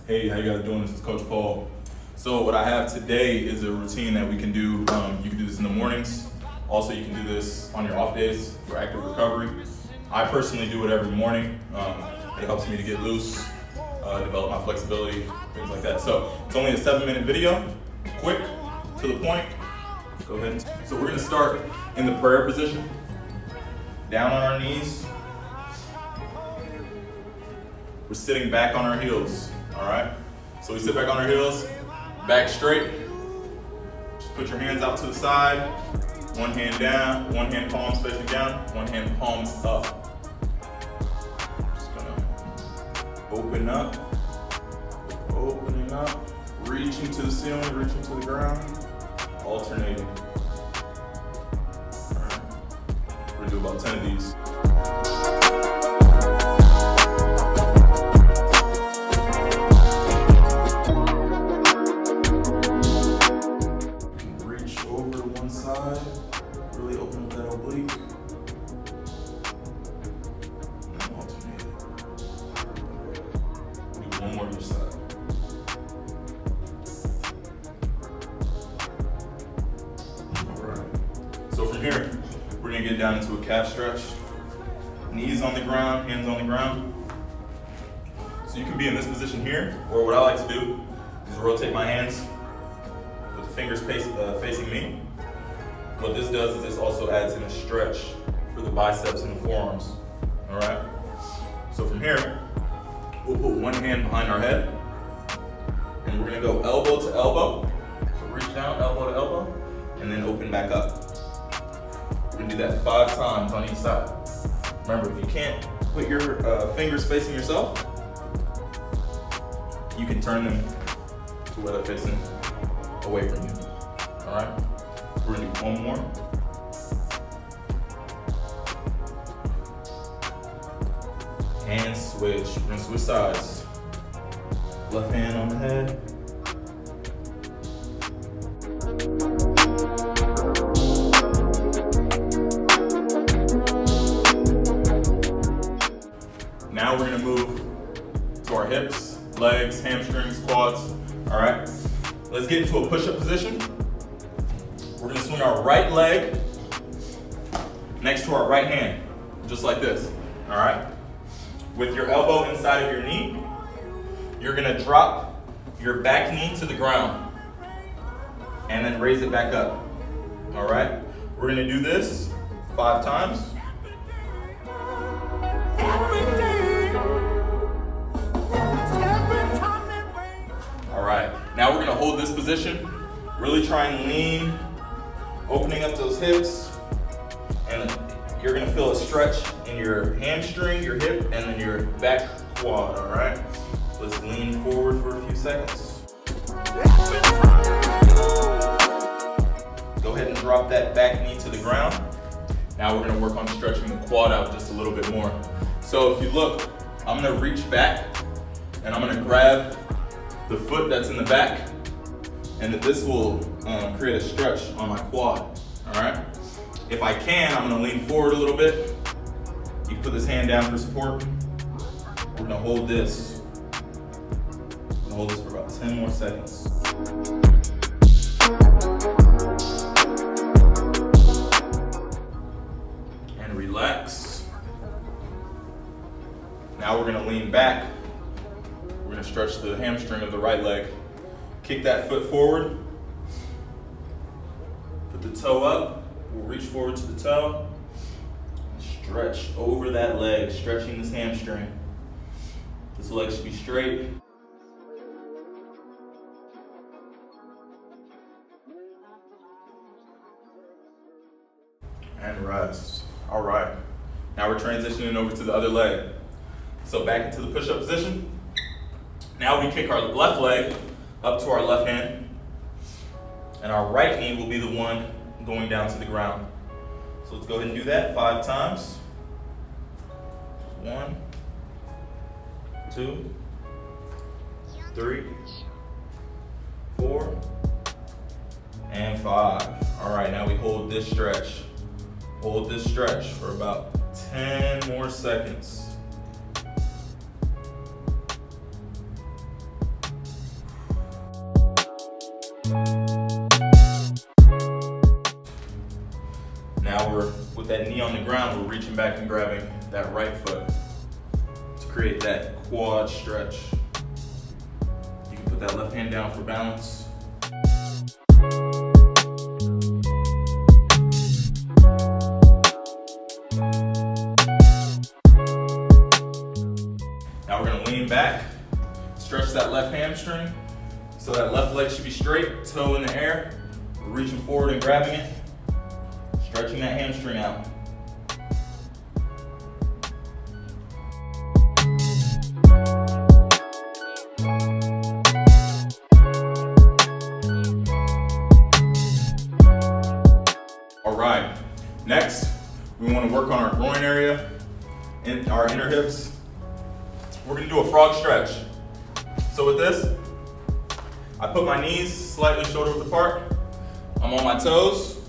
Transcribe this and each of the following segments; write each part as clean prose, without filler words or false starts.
Hey, how you guys doing? This is Coach Paul. So what I have today is a routine that we can do. You can do this in the mornings. Also, you can do this on your off days for active recovery. I personally do it every morning. It helps me to get loose, develop my flexibility, things like that. So it's only a 7-minute video, quick, to the point. Go ahead. So we're gonna start in the prayer position, down on our knees. We're sitting back on our heels, all right? So we sit back on our heels, back straight. Just put your hands out to the side, one hand down, one hand palms facing down, one hand palms up. Just gonna opening up, reaching to the ceiling, reaching to the ground, alternating. All right, we're gonna do about 10 of these. Really open up that oblique. And alternate it. Do one more each side. Alright. So from here, we're gonna get down into a calf stretch. Knees on the ground, hands on the ground. So you can be in this position here, or what I like to do is rotate my hands with the fingers facing me. What this does is this also adds in a stretch for the biceps and the forearms, all right? So from here, we'll put one hand behind our head, and we're gonna go elbow to elbow. So reach down, elbow to elbow, and then open back up. We're gonna do that 5 times on each side. Remember, if you can't put your fingers facing yourself, you can turn them to where they're facing away from you, all right? We're gonna do one more. And switch. We're gonna switch sides. Left hand on the head. Now we're gonna move to our hips, legs, hamstrings, quads. All right. Let's get into a push-up position. We're gonna swing our right leg next to our right hand, just like this, all right? With your elbow inside of your knee, you're gonna drop your back knee to the ground and then raise it back up, all right? We're gonna do this 5 times. All right, now we're gonna hold this position, really try and lean, opening up those hips, and you're gonna feel a stretch in your hamstring, your hip, and then your back quad, all right? Let's lean forward for a few seconds. Go ahead and drop that back knee to the ground. Now we're gonna work on stretching the quad out just a little bit more. So if you look, I'm gonna reach back, and I'm gonna grab the foot that's in the back, and this will create a stretch on my quad, all right? If I can, I'm gonna lean forward a little bit. You can put this hand down for support. We're gonna hold this. We're gonna hold this for about 10 more seconds. And relax. Now we're gonna lean back. We're gonna stretch the hamstring of the right leg. Kick that foot forward. Put the toe up. We'll reach forward to the toe. Stretch over that leg, stretching this hamstring. This leg should be straight. And rest. All right. Now we're transitioning over to the other leg. So back into the push-up position. Now we kick our left leg up to our left hand, and our right knee will be the one going down to the ground. So let's go ahead and do that 5 times. 1, 2, 3, 4, and 5. All right, now we hold this stretch. Hold this stretch for about 10 more seconds. we're reaching back and grabbing that right foot to create that quad stretch. You can put that left hand down for balance. Now we're gonna lean back, stretch that left hamstring. So that left leg should be straight, toe in the air. We're reaching forward and grabbing it, stretching that hamstring out. All right, next, we want to work on our groin area and our inner hips. We're gonna do a frog stretch. So with this, I put my knees slightly shoulder width apart. I'm on my toes,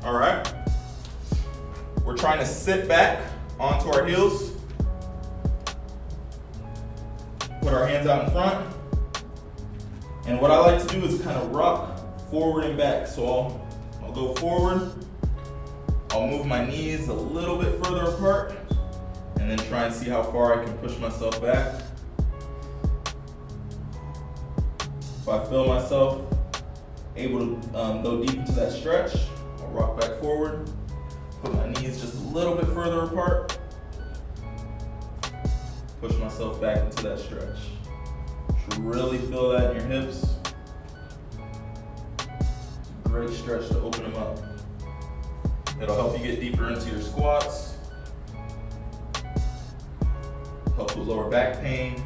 all right? We're trying to sit back onto our heels. Put our hands out in front. And what I like to do is kind of rock forward and back. So I'll go forward. I'll move my knees a little bit further apart and then try and see how far I can push myself back. If I feel myself able to go deep into that stretch, I'll rock back forward, put my knees just a little bit further apart, push myself back into that stretch. Should really feel that in your hips. It's a great stretch to open them up. It'll help you get deeper into your squats, help with lower back pain.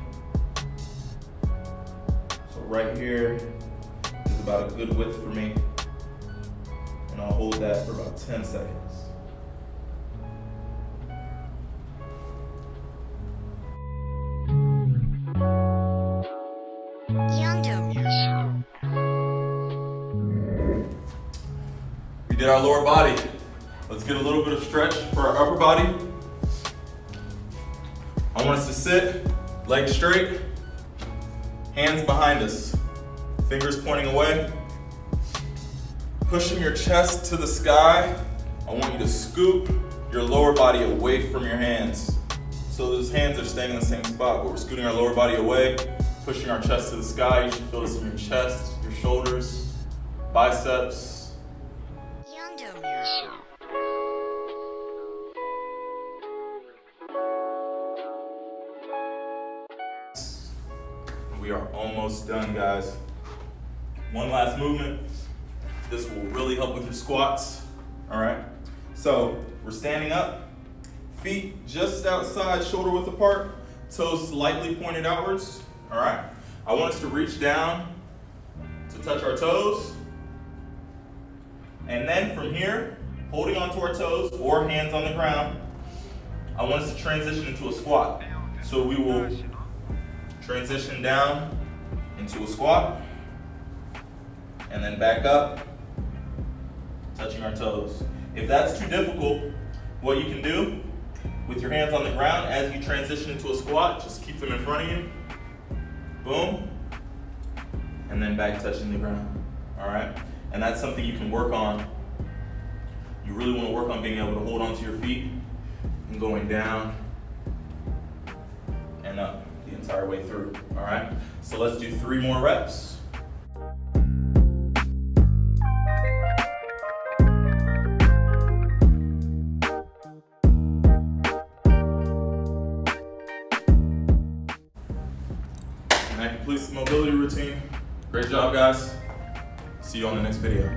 So right here is about a good width for me. And I'll hold that for about 10 seconds. We did our lower body. Let's get a little bit of stretch for our upper body. I want us to sit, legs straight, hands behind us, fingers pointing away. Pushing your chest to the sky, I want you to scoop your lower body away from your hands. So those hands are staying in the same spot, but we're scooting our lower body away, pushing our chest to the sky. You should feel this in your chest, your shoulders, biceps. We are almost done, guys. One last movement. This will really help with your squats, all right? So we're standing up, feet just outside, shoulder width apart, toes slightly pointed outwards, all right? I want us to reach down to touch our toes. And then from here, holding onto our toes or hands on the ground, I want us to transition into a squat. So we will transition down into a squat and then back up, touching our toes. If that's too difficult, what you can do with your hands on the ground as you transition into a squat, just keep them in front of you. Boom. And then back touching the ground. All right? And that's something you can work on. You really want to work on being able to hold onto your feet and going down and up the entire way through. All right? So let's do 3 more reps. And that completes the mobility routine. Great job, guys. See you on the next video.